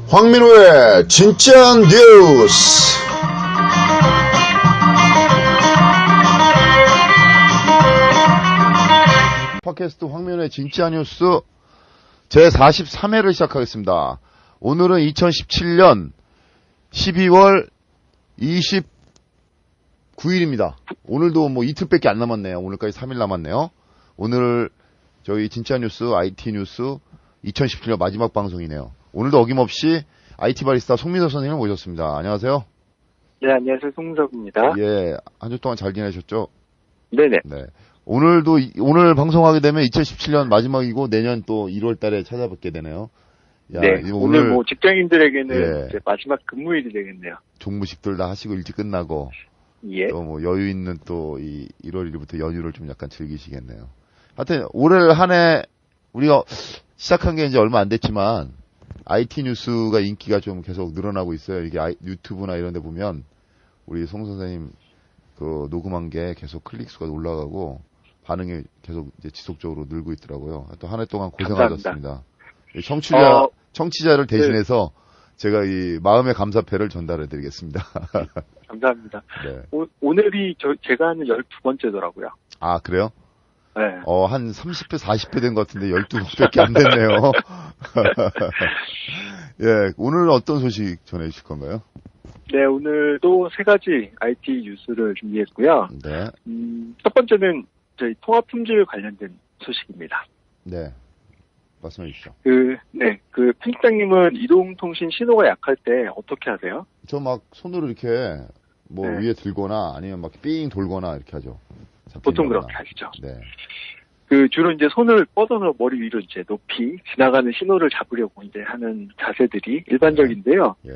황민호의 진짜 뉴스. 팟캐스트 황민호의 진짜 뉴스 제43회를 시작하겠습니다. 오늘은 2017년 12월 29일입니다. 오늘도 뭐 이틀밖에 안 남았네요. 오늘까지 3일 남았네요. 오늘 저희 진짜 뉴스 IT 뉴스 2017년 마지막 방송이네요. 오늘도 어김없이 IT 바리스타 송민석 선생님을 모셨습니다. 안녕하세요. 네, 안녕하세요. 송민석입니다. 예, 한 주 동안 잘 지내셨죠? 네네. 네. 오늘 방송하게 되면 2017년 마지막이고 내년 또 1월 달에 찾아뵙게 되네요. 야, 네. 오늘 뭐 직장인들에게는 예. 이제 마지막 근무일이 되겠네요. 종무식들 다 하시고 일찍 끝나고 예. 또 뭐 여유 있는 또 이 1월 1일부터 연휴를 좀 약간 즐기시겠네요. 하여튼 올해 한 해 우리가 시작한 게 이제 얼마 안 됐지만 IT 뉴스가 인기가 좀 계속 늘어나고 있어요. 이게 유튜브나 이런 데 보면 우리 송 선생님 그 녹음한 게 계속 클릭 수가 올라가고 반응이 계속 이제 지속적으로 늘고 있더라고요. 또 한 해 동안 고생하셨습니다. 청취자를 대신해서 제가 이 마음의 감사패를 전달해 드리겠습니다. 감사합니다. 네. 오늘이 제가 하는 12번째더라고요. 아, 그래요? 네. 한 30회, 40회 된 것 같은데 12회밖에 안 됐네요. 예, 오늘은 어떤 소식 전해 주실 건가요? 네, 오늘도 세 가지 IT 뉴스를 준비했고요. 네. 첫 번째는 저희 통합 품질 관련된 소식입니다. 네. 말씀해 주시죠. 편집장님은 이동통신 신호가 약할 때 어떻게 하세요? 저 막 손으로 이렇게 뭐 네. 위에 들거나 아니면 막 삥 돌거나 이렇게 하죠. 보통 거나. 그렇게 하시죠. 네. 주로 이제 손을 뻗어서 머리 위로 이제 높이 지나가는 신호를 잡으려고 이제 하는 자세들이 일반적인데요. 예.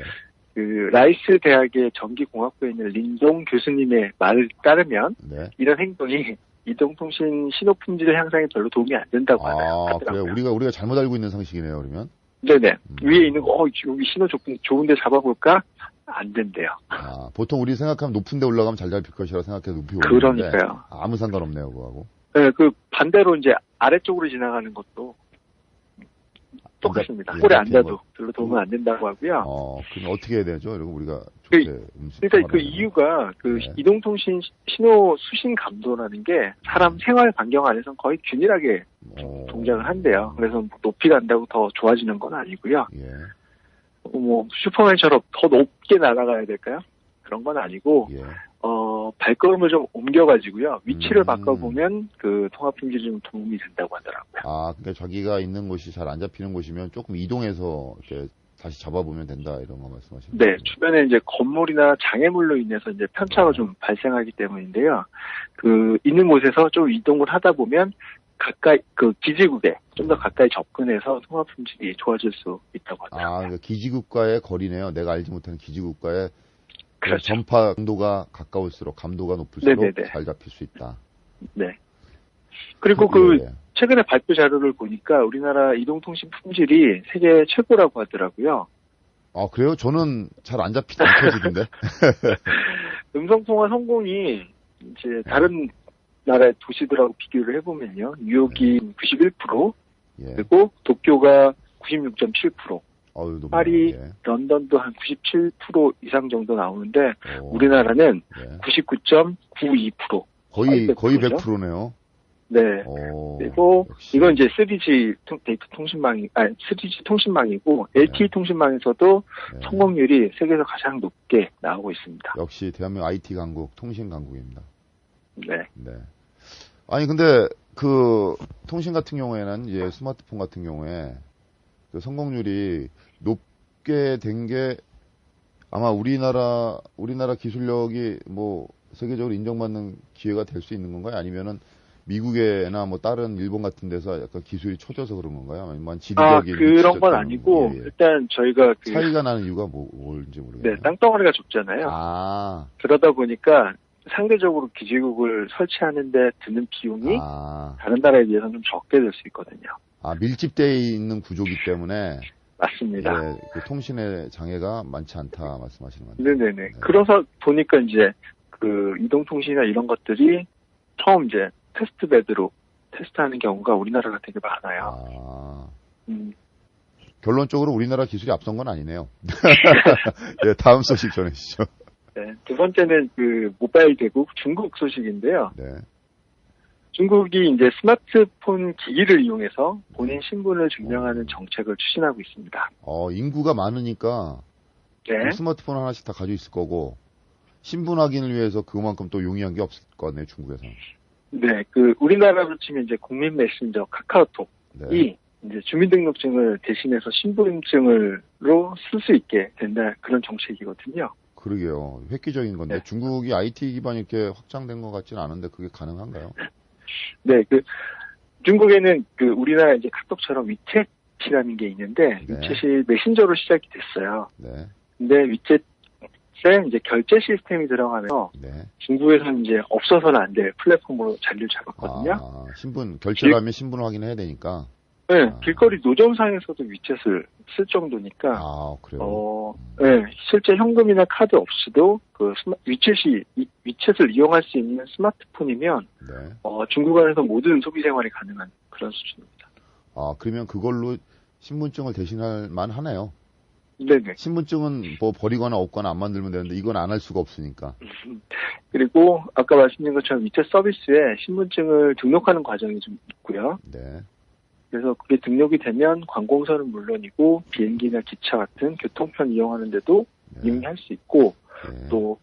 라이스 대학의 전기공학부에 있는 린동 교수님의 말을 따르면 네. 이런 행동이 이동통신 신호 품질 향상에 별로 도움이 안 된다고 그래요. 하더라고요. 우리가 잘못 알고 있는 상식이네요, 그러면. 네네. 위에 있는 거, 여기 신호 좋은데 잡아볼까? 안 된대요. 보통 우리 생각하면 높은 데 올라가면 잘 잡힐 것이라 생각해서 높이 올리는데. 그러니까요. 아무 상관없네요, 그거하고. 네, 반대로 이제 아래쪽으로 지나가는 것도 똑같습니다. 꼴에 앉아도 별로 도움은 안 된다고 하고요. 그럼 어떻게 해야 되죠? 이러고 우리가 좋게 그러니까 이유가 네. 이동통신 신호 수신 감도라는 게 사람 생활 반경 안에서는 거의 균일하게 동작을 한대요. 그래서 높이 간다고 더 좋아지는 건 아니고요. 예. 뭐 슈퍼맨처럼 더 높게 날아가야 될까요? 그런 건 아니고 예. 발걸음을 좀 옮겨가지고요. 위치를 바꿔보면 통합 품질이 좀 도움이 된다고 하더라고요. 그러니까 자기가 있는 곳이 잘 안 잡히는 곳이면 조금 이동해서 이렇게 다시 잡아보면 된다 이런 거 말씀하시는 거죠? 네, 주변에 이제 건물이나 장애물로 인해서 이제 편차가 좀 발생하기 때문인데요. 있는 곳에서 좀 이동을 하다 보면 가까이 기지국에 좀 더 가까이 접근해서 통합 품질이 좋아질 수 있다고 하더라고요. 그러니까 기지국과의 거리네요. 내가 알지 못하는 기지국과의 그렇죠. 전파 강도가 가까울수록 감도가 높을수록 네네네. 잘 잡힐 수 있다. 네. 그리고 예. 최근에 발표 자료를 보니까 우리나라 이동통신 품질이 세계 최고라고 하더라고요. 그래요? 저는 잘 안 켜지던데. 음성통화 성공이 이제 다른 나라의 도시들하고 비교를 해보면요. 뉴욕이 91%, 예. 그리고 도쿄가 96.7%, 파리, 예. 런던도 한 97% 이상 정도 나오는데 우리나라는 예. 99.92%. 거의 100%네요. 네. 그리고 역시. 이건 이제 3G 데이터 통신망이 3G 통신망이고 LTE 통신망에서도 네. 성공률이 세계에서 가장 높게 나오고 있습니다. 역시 대한민국 IT 강국, 통신 강국입니다. 네. 네. 아니 근데 통신 같은 경우에는 이제 스마트폰 같은 경우에 성공률이 높게 된 게 아마 우리나라 기술력이 뭐 세계적으로 인정받는 기회가 될 수 있는 건가요? 아니면은 미국에나 뭐 다른 일본 같은 데서 약간 기술이 처져서 그런 건가요? 아니면 지리적인 그런 건 아니고 일단 저희가 차이가 나는 이유가 뭘지 모르겠네요. 네, 땅덩어리가 좁잖아요. 그러다 보니까 상대적으로 기지국을 설치하는데 드는 비용이 다른 나라에 비해서는 좀 적게 될 수 있거든요. 밀집되어 있는 구조기 때문에 맞습니다. 예, 통신의 장애가 많지 않다 말씀하시는 거죠. 네네네. 네. 그래서 보니까 이제 이동통신이나 이런 것들이 처음 이제 테스트베드로 테스트하는 경우가 우리나라가 되게 많아요. 결론적으로 우리나라 기술이 앞선 건 아니네요. 예, 다음 소식 전해주시죠. 네, 두 번째는 그 모바일 대국 중국 소식인데요. 네. 중국이 이제 스마트폰 기기를 이용해서 본인 신분을 증명하는 정책을 추진하고 있습니다. 인구가 많으니까 네. 스마트폰 하나씩 다 가지고 있을 거고 신분 확인을 위해서 그만큼 또 용이한 게 없을 거 같네요, 중국에서. 네, 그 우리나라로 치면 이제 국민 메신저 카카오톡이 네. 이제 주민등록증을 대신해서 신분증으로 쓸 수 있게 된다 그런 정책이거든요. 그러게요. 획기적인 건데 네. 중국이 IT 기반이 이렇게 확장된 것 같지는 않은데 그게 가능한가요? 네, 그 중국에는 그 우리나라 이제 카톡처럼 위챗이라는 게 있는데 네. 위챗이 메신저로 시작이 됐어요. 네. 근데 위챗에 이제 결제 시스템이 들어가면서 네. 중국에서는 이제 없어서는 안 될 플랫폼으로 자리를 잡았거든요. 신분 결제를 하면 신분 확인을 해야 되니까. 네, 길거리 노점상에서도 위챗을 쓸 정도니까, 그래요? 네, 실제 현금이나 카드 없이도 위챗을 이용할 수 있는 스마트폰이면, 네. 중국 안에서 모든 소비 생활이 가능한 그런 수준입니다. 그러면 그걸로 신분증을 대신할 만하네요. 네네. 신분증은 뭐 버리거나 없거나 안 만들면 되는데 이건 안 할 수가 없으니까. 그리고 아까 말씀드린 것처럼 위챗 서비스에 신분증을 등록하는 과정이 좀 있고요. 네. 그래서 그게 등록이 되면 관공서는 물론이고 비행기나 기차 같은 교통편 이용하는데도 네. 이용할 수 있고 네. 또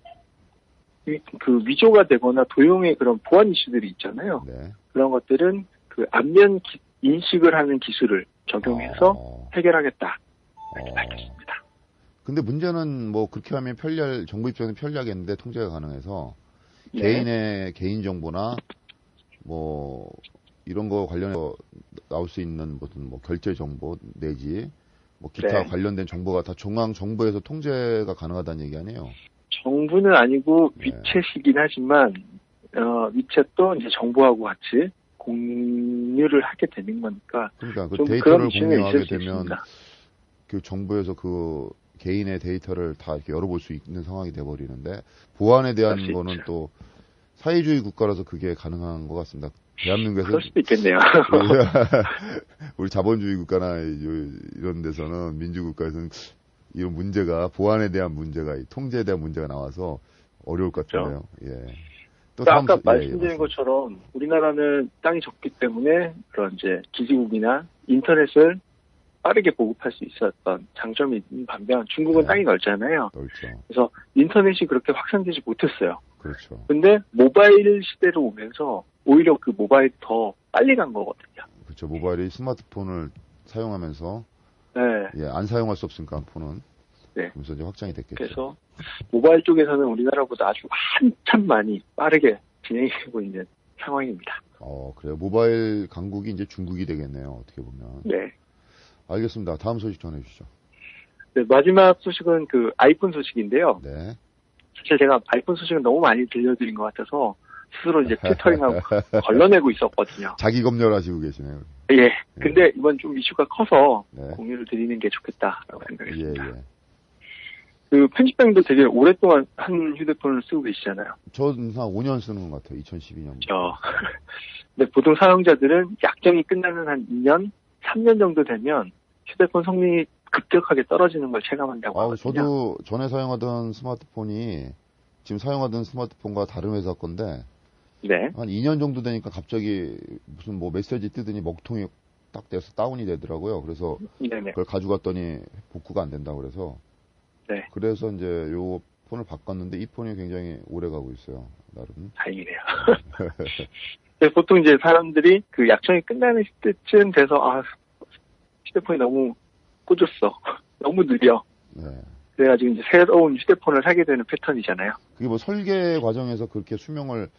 그 위조가 되거나 도용의 그런 보안 이슈들이 있잖아요. 네. 그런 것들은 그 안면 인식을 하는 기술을 적용해서 해결하겠다 이렇게 밝혔습니다. 근데 문제는 뭐 그렇게 하면 정부 입장에서 편리하겠는데 통제가 가능해서 네. 개인의 개인 정보나 뭐 이런 거 관련해서 나올 수 있는 무슨 뭐 결제 정보 내지 뭐 기타 네. 관련된 정보가 다 중앙 정부에서 통제가 가능하다는 얘기 아니에요? 정부는 아니고 네. 위챗이긴 하지만 위챗도 이제 정부하고 같이 공유를 하게 되는 거니까 그러니까 그 좀 데이터를 그런 이슈는 공유하게 있을 수 되면 있습니다. 그 정부에서 그 개인의 데이터를 다 이렇게 열어볼 수 있는 상황이 돼버리는데 보안에 대한 그럴 수 거는 있죠. 또 사회주의 국가라서 그게 가능한 것 같습니다. 대한민국에서 그럴 수도 있겠네요. 우리 자본주의 국가나 이런 데서는 민주국가에서는 이런 문제가 보안에 대한 문제가 통제에 대한 문제가 나와서 어려울 것 같은데요. 예. 또 그러니까 아까 다음 말씀드린 것처럼 우리나라는 땅이 적기 때문에 그런 이제 기지국이나 인터넷을 빠르게 보급할 수 있었던 장점이 있는 반면 중국은 네. 땅이 넓잖아요. 넓죠. 그래서 인터넷이 그렇게 확산되지 못했어요. 그렇죠. 근데 모바일 시대로 오면서 오히려 그 모바일이 더 빨리 간 거거든요. 그렇죠. 모바일이 스마트폰을 사용하면서 네. 예, 안 사용할 수 없으니까 폰은 네. 그래서 이제 확장이 됐겠죠. 그래서 모바일 쪽에서는 우리나라보다 아주 한참 많이 빠르게 진행되고 있는 상황입니다. 그래요. 모바일 강국이 이제 중국이 되겠네요. 어떻게 보면. 네. 알겠습니다. 다음 소식 전해주시죠. 네, 마지막 소식은 그 아이폰 소식인데요. 네. 사실 제가 아이폰 소식은 너무 많이 들려드린 것 같아서 스스로 이제 필터링하고 걸러내고 있었거든요. 자기 검열하시고 계시네요. 예. 근데 이번 좀 이슈가 커서 네. 공유를 드리는 게 좋겠다라고 생각했습니다. 예. 그 편집장도 되게 오랫동안 한 휴대폰을 쓰고 계시잖아요. 저는 한 5년 쓰는 것 같아요. 2012년부터. 근데 보통 사용자들은 약정이 끝나는 한 2년, 3년 정도 되면 휴대폰 성능이 급격하게 떨어지는 걸 체감한다고 하거든요. 저도 전에 사용하던 스마트폰이 지금 사용하던 스마트폰과 다른 회사 건데 네. 한 2년 정도 되니까 갑자기 무슨 뭐 메시지 뜨더니 먹통이 딱 돼서 다운이 되더라고요. 그래서 네네. 그걸 가져갔더니 복구가 안 된다고 그래서 네. 그래서 이제 요 폰을 바꿨는데 이 폰이 굉장히 오래 가고 있어요. 나름. 다행이네요. 근데 보통 이제 사람들이 그 약정이 끝나는 시점쯤 돼서 휴대폰이 너무 꽂았어. 너무 느려. 네. 그래가지고 이제 새로운 휴대폰을 사게 되는 패턴이잖아요. 그게 뭐 설계 과정에서 그렇게 수명을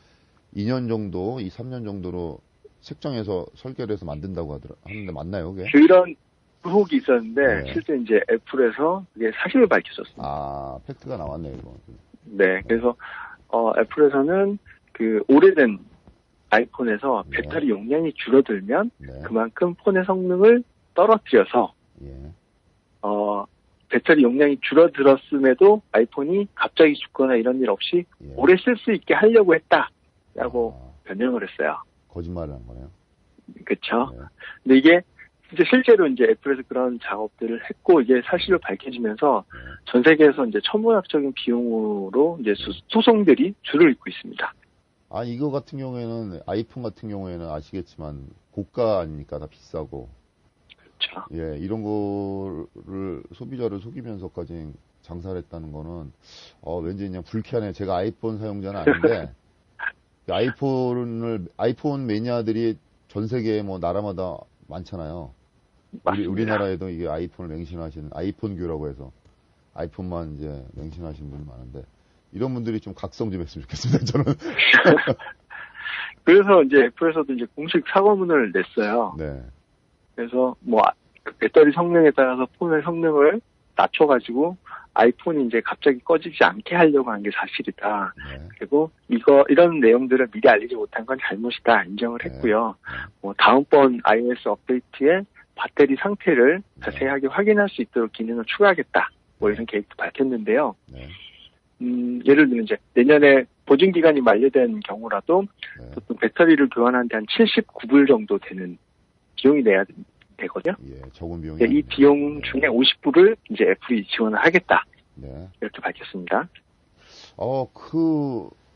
2년 정도, 3년 정도로 책정해서 설계를 해서 만든다고 하는데 맞나요, 그게? 그런 의혹이 있었는데 네. 실제 이제 애플에서 그게 사실을 밝혔었습니다. 팩트가 나왔네요, 이거. 네, 그래서 애플에서는 그 오래된 아이폰에서 네. 배터리 용량이 줄어들면 네. 그만큼 폰의 성능을 떨어뜨려서 예. 배터리 용량이 줄어들었음에도 아이폰이 갑자기 죽거나 이런 일 없이 예. 오래 쓸 수 있게 하려고 했다라고 변명을 했어요. 거짓말을 한 거네요. 그렇죠. 네. 근데 이게 이제 실제로 이제 애플에서 그런 작업들을 했고, 이게 사실로 밝혀지면서 전 세계에서 이제 천문학적인 비용으로 이제 소송들이 줄을 잇고 있습니다. 아, 이거 같은 경우에는, 아이폰 같은 경우에는 아시겠지만, 고가 아닙니까? 다 비싸고. 그렇죠. 예, 이런 거를 소비자를 속이면서까지 장사를 했다는 거는, 왠지 그냥 불쾌하네. 제가 아이폰 사용자는 아닌데, 아이폰 매니아들이 전 세계에 뭐 나라마다 많잖아요. 맞습니다. 우리나라에도 이게 아이폰을 맹신하시는, 아이폰교라고 해서, 아이폰만 이제 맹신하시는 분이 많은데, 이런 분들이 좀 각성 좀 했으면 좋겠습니다, 저는. 그래서 이제 애플에서도 이제 공식 사과문을 냈어요. 네. 그래서 뭐 배터리 성능에 따라서 폰의 성능을 낮춰가지고 아이폰이 이제 갑자기 꺼지지 않게 하려고 한 게 사실이다. 네. 그리고 이런 내용들을 미리 알리지 못한 건 잘못이다 인정을 했고요. 네. 뭐 다음번 iOS 업데이트에 배터리 상태를 자세하게 확인할 수 있도록 기능을 추가하겠다. 뭐 이런 계획도 밝혔는데요. 네. 예를 들면 이제 내년에 보증 기간이 만료된 경우라도 네. 보통 배터리를 교환하는데 한 79불 정도 되는 비용이 내야 되거든요. 예, 적은 비용이. 이 비용 중에 50불을 이제 애플이 지원을 하겠다. 네. 이렇게 밝혔습니다.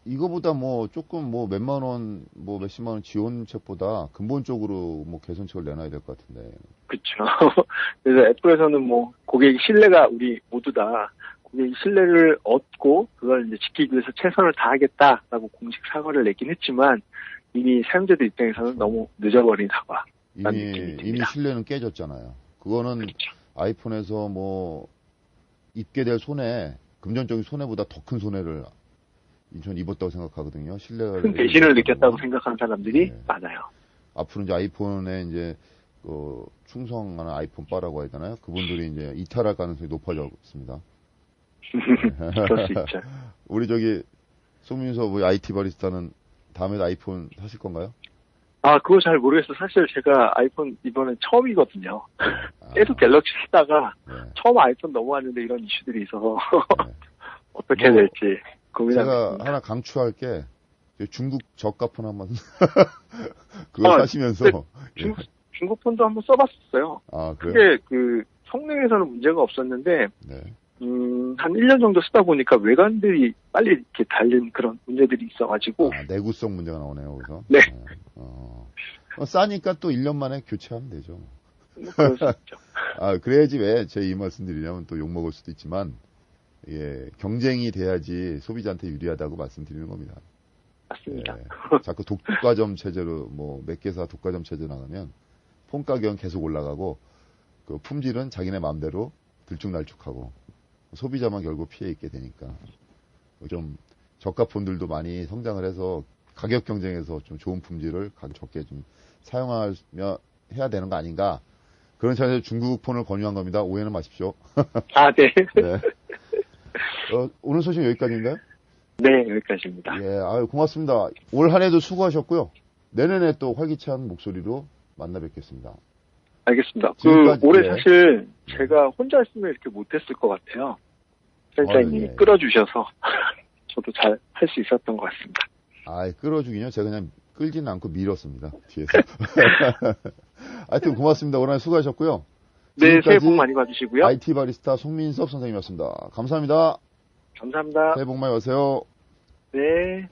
이거보다 뭐 조금 뭐 몇만 원, 뭐 몇십만 원 지원책보다 근본적으로 뭐 개선책을 내놔야 될 것 같은데. 그렇죠. 그래서 애플에서는 뭐 고객 신뢰가 우리 모두 다 고객 신뢰를 얻고 그걸 이제 지키기 위해서 최선을 다하겠다라고 공식 사과를 내긴 했지만 이미 사용자들 입장에서는 너무 늦어버린 사과. 이미 신뢰는 깨졌잖아요. 그거는 그렇죠. 아이폰에서 뭐 입게 될 손해, 금전적인 손해보다 더 큰 손해를 전 입었다고 생각하거든요. 신뢰가 큰 배신을 느꼈다고 생각하는 사람들이 네. 많아요. 앞으로 이제 아이폰에 이제 충성하는 아이폰 바라고 해야 되나요? 그분들이 이제 이탈할 가능성이 높아졌습니다. 그럴 수 있죠. 우리 송민서 우리 IT 바리스타는 다음에도 아이폰 사실 건가요? 그거 잘 모르겠어. 사실 제가 아이폰 이번에 처음이거든요. 계속 갤럭시 쓰다가 네. 처음 아이폰 넘어왔는데 이런 이슈들이 있어서 네. 어떻게 해야 될지 고민하고 제가 있습니다. 하나 강추할 게 중국 저가폰 한번 그거 사시면서 중국 폰도 한번 써봤었어요. 그래요? 그게 성능에서는 문제가 없었는데 네. 한 1년 정도 쓰다 보니까 외관들이 빨리 이렇게 달린 그런 문제들이 있어가지고 내구성 문제가 나오네요, 거기서. 네. 싸니까 또 1년 만에 교체하면 되죠. 그럴 수 있죠. 그래야지 왜 제 이 말씀 드리냐면 또 욕먹을 수도 있지만, 예, 경쟁이 돼야지 소비자한테 유리하다고 말씀드리는 겁니다. 맞습니다. 예, 자꾸 독과점 체제로, 몇 개사 독과점 체제 나가면 폰 가격은 계속 올라가고, 그 품질은 자기네 마음대로 들쭉날쭉하고, 소비자만 결국 피해 있게 되니까, 좀 저가 폰들도 많이 성장을 해서 가격 경쟁에서 좀 좋은 품질을 가격 적게 좀 사용하며 해야 되는 거 아닌가. 그런 차원에서 중국 폰을 권유한 겁니다. 오해는 마십시오. 네. 네. 오늘 소식 여기까지인가요? 네, 여기까지입니다. 예, 고맙습니다. 올 한 해도 수고하셨고요. 내년에 또 활기찬 목소리로 만나 뵙겠습니다. 알겠습니다. 지금까지, 올해 예. 사실 제가 혼자 했으면 이렇게 못했을 것 같아요. 센터님이 예. 끌어주셔서 저도 잘 할 수 있었던 것 같습니다. 끌어주긴요. 제가 그냥 끌지는 않고 밀었습니다. 뒤에서. 하여튼 고맙습니다. 올 한 해 수고하셨고요. 네, 새해 복 지금까지 많이 받으시고요. IT 바리스타 송민섭 선생님이었습니다. 감사합니다. 감사합니다. 새해 복 많이 받으세요. 네.